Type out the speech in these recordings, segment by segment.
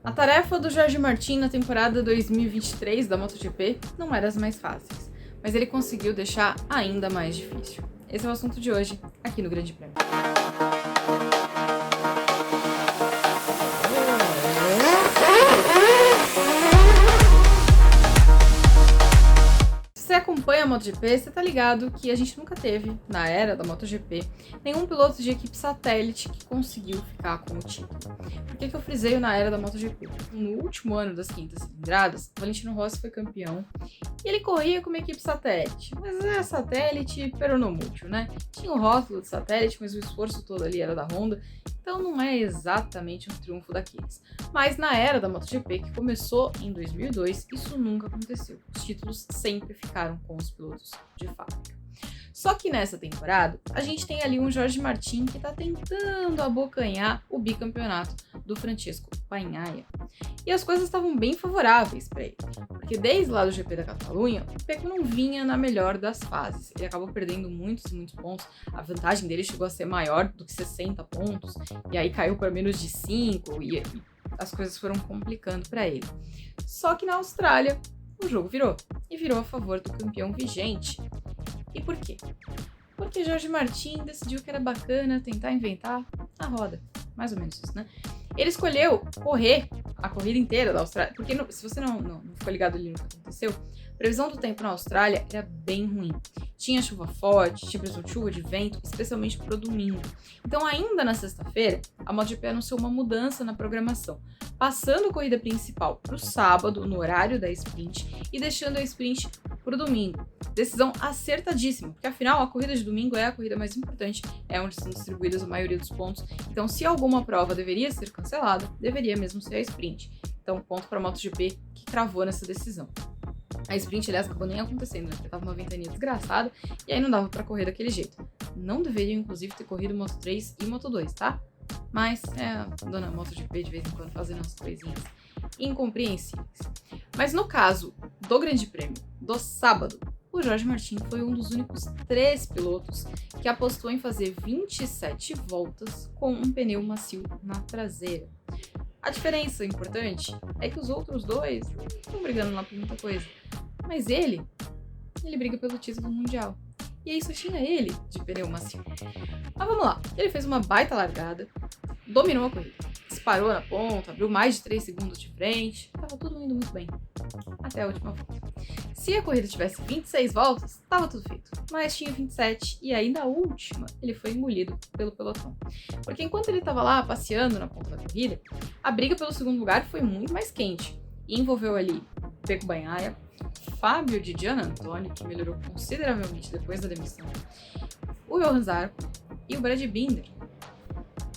A tarefa do Jorge Martin na temporada 2023 da MotoGP não era das mais fáceis, mas ele conseguiu deixar ainda mais difícil. Esse é o assunto de hoje, aqui no Grande Prêmio. Se você acompanha a MotoGP, você tá ligado que a gente nunca teve, na era da MotoGP, nenhum piloto de equipe satélite que conseguiu ficar com o título. Por que eu frisei na era da MotoGP? No último ano das 500 cilindradas, Valentino Rossi foi campeão e ele corria com uma equipe satélite, mas é satélite peronomútil, né? Tinha o rótulo de satélite, mas o esforço todo ali era da Honda, então não é exatamente um triunfo daqueles. Mas na era da MotoGP, que começou em 2002, isso nunca aconteceu. Os títulos sempre ficaram com os pilotos de fábrica. Só que nessa temporada, a gente tem ali um Jorge Martin que tá tentando abocanhar o bicampeonato do Francesco Bagnaia. E as coisas estavam bem favoráveis para ele, porque desde lá do GP da Catalunha, o Pecco não vinha na melhor das fases. Ele acabou perdendo muitos e muitos pontos, a vantagem dele chegou a ser maior do que 60 pontos, e aí caiu para menos de 5, e as coisas foram complicando para ele. Só que na Austrália, o jogo virou, e virou a favor do campeão vigente. E por quê? Porque Jorge Martin decidiu que era bacana tentar inventar a roda. Mais ou menos isso, né? Ele escolheu correr a corrida inteira da Austrália, porque se você não ficou ligado ali no que aconteceu, a previsão do tempo na Austrália era bem ruim. Tinha chuva forte, tinha previsão de chuva, de vento, especialmente pro domingo. Então, ainda na sexta-feira, a MotoGP anunciou uma mudança na programação, passando a corrida principal pro sábado, no horário da sprint, e deixando a sprint pro domingo. Decisão acertadíssima, porque afinal a corrida de domingo é a corrida mais importante, é onde são distribuídas a maioria dos pontos. Então, se alguma prova deveria ser cancelada, deveria mesmo ser a sprint. Então, ponto para a MotoGP que cravou nessa decisão. A sprint, aliás, acabou nem acontecendo, né? Porque tava uma ventania desgraçada e aí não dava para correr daquele jeito. Não deveriam, inclusive, ter corrido Moto3 e Moto2, tá? Mas a dona MotoGP de vez em quando fazendo umas coisinhas incompreensíveis. Mas no caso do Grande Prêmio do sábado, o Jorge Martin foi um dos únicos 3 pilotos que apostou em fazer 27 voltas com um pneu macio na traseira. A diferença importante é que os outros 2 não estão brigando lá por muita coisa. Mas ele briga pelo título mundial. E aí só tinha ele de pneu macio. Mas vamos lá, ele fez uma baita largada, dominou a corrida, disparou na ponta, abriu mais de 3 segundos de frente, tava tudo indo muito bem. Até a última volta. Se a corrida tivesse 26 voltas, tava tudo feito. Mas tinha 27 e aí na última ele foi engolido pelo pelotão. Porque enquanto ele tava lá passeando na ponta da corrida, a briga pelo segundo lugar foi muito mais quente. E envolveu ali Pecco Bagnaia, Fábio Di Giannantonio, que melhorou consideravelmente depois da demissão, o Johan Zarco e o Brad Binder.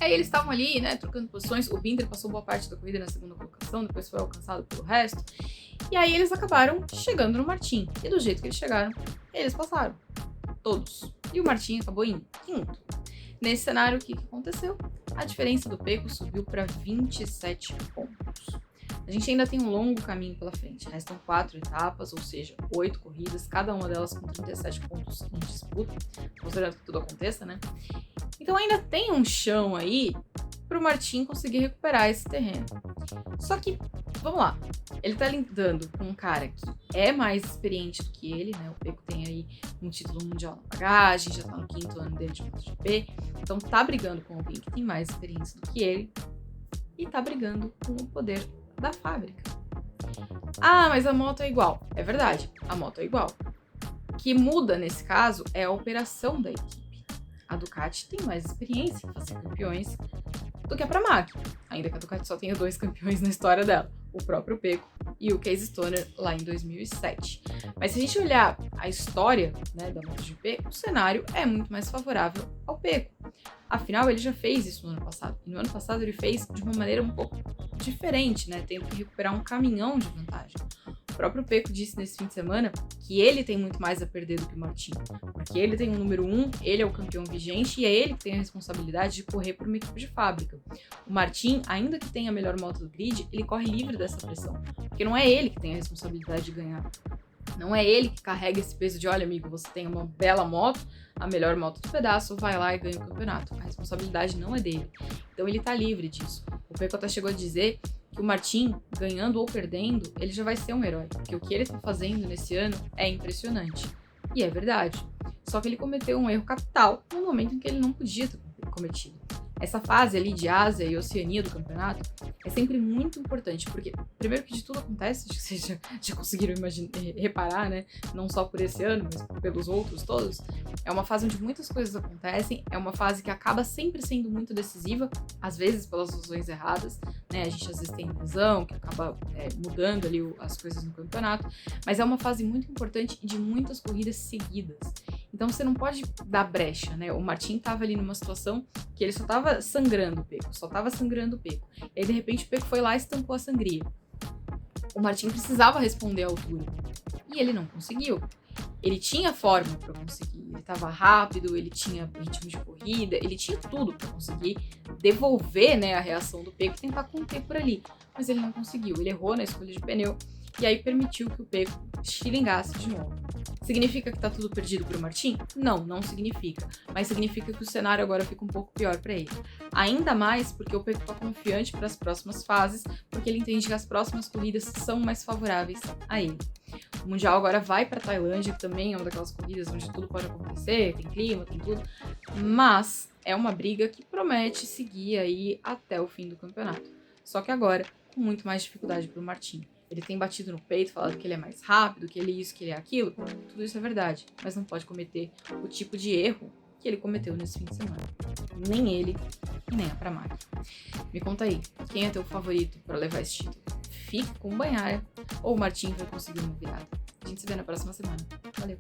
Aí eles estavam ali, né, trocando posições. O Binder passou boa parte da corrida na segunda colocação, depois foi alcançado pelo resto. E aí eles acabaram chegando no Martin. E do jeito que eles chegaram, eles passaram. Todos. E o Martin acabou em quinto. Nesse cenário, o que aconteceu? A diferença do Pecco subiu para 27 pontos. A gente ainda tem um longo caminho pela frente. Restam 4 etapas, ou seja, 8 corridas, cada uma delas com 37 pontos em disputa, considerando que tudo aconteça, né? Então ainda tem um chão aí pro Martin conseguir recuperar esse terreno. Só que, vamos lá, ele tá lidando com um cara que é mais experiente do que ele, né? O Pecco tem aí um título mundial na bagagem, já tá no 5º ano dele de MotoGP, então tá brigando com alguém que tem mais experiência do que ele e tá brigando com o poder da fábrica. Ah, mas a moto é igual. É verdade, a moto é igual. O que muda nesse caso é a operação da equipe. A Ducati tem mais experiência em fazer campeões do que a Pramac, ainda que a Ducati só tenha 2 campeões na história dela, o próprio Pecco e o Casey Stoner lá em 2007. Mas se a gente olhar a história, né, da MotoGP, o cenário é muito mais favorável ao Pecco. Afinal, ele já fez isso no ano passado. E no ano passado ele fez de uma maneira um pouco diferente, né, tendo que recuperar um caminhão de vantagem. O próprio Pecco disse nesse fim de semana que ele tem muito mais a perder do que o Martin, porque ele tem o número 1, ele é o campeão vigente e é ele que tem a responsabilidade de correr por uma equipe de fábrica. O Martin, ainda que tenha a melhor moto do grid, ele corre livre dessa pressão, porque não é ele que tem a responsabilidade de ganhar. Não é ele que carrega esse peso de, olha, amigo, você tem uma bela moto, a melhor moto do pedaço, vai lá e ganha o campeonato. A responsabilidade não é dele. Então ele tá livre disso. O Pecco até chegou a dizer que o Martin, ganhando ou perdendo, ele já vai ser um herói, porque o que ele tá fazendo nesse ano é impressionante. E é verdade. Só que ele cometeu um erro capital no momento em que ele não podia ter cometido. Essa fase ali de Ásia e Oceania do campeonato é sempre muito importante, porque primeiro que de tudo acontece, acho que vocês já conseguiram reparar, né? Não só por esse ano, mas pelos outros todos. É uma fase onde muitas coisas acontecem, é uma fase que acaba sempre sendo muito decisiva, às vezes pelas razões erradas, né? A gente às vezes tem lesão, que acaba mudando ali as coisas no campeonato, mas é uma fase muito importante e de muitas corridas seguidas. Então você não pode dar brecha, né? O Martin tava ali numa situação que ele só tava sangrando o Pecco, E aí, de repente, o Pecco foi lá e estampou a sangria. O Martin precisava responder à altura. E ele não conseguiu. Ele tinha forma para conseguir. Ele tava rápido, ele tinha ritmo de corrida, ele tinha tudo para conseguir devolver, né, a reação do Pecco e tentar conter por ali. Mas ele não conseguiu. Ele errou na escolha de pneu e aí permitiu que o Pecco xilingasse de novo. Significa que tá tudo perdido pro Martin? Não, não significa. Mas significa que o cenário agora fica um pouco pior para ele. Ainda mais porque o Pecco tá confiante para as próximas fases, porque ele entende que as próximas corridas são mais favoráveis a ele. O Mundial agora vai para Tailândia, que também é uma daquelas corridas onde tudo pode acontecer, tem clima, tem tudo. Mas é uma briga que promete seguir aí até o fim do campeonato. Só que agora, com muito mais dificuldade pro Martin. Ele tem batido no peito, falado que ele é mais rápido, que ele é isso, que ele é aquilo. Tudo isso é verdade, mas não pode cometer o tipo de erro que ele cometeu nesse fim de semana. Nem ele e nem a Pramac. Me conta aí, quem é teu favorito para levar esse título? Fique com o Bagnaia ou o Martin vai conseguir uma virada? A gente se vê na próxima semana. Valeu!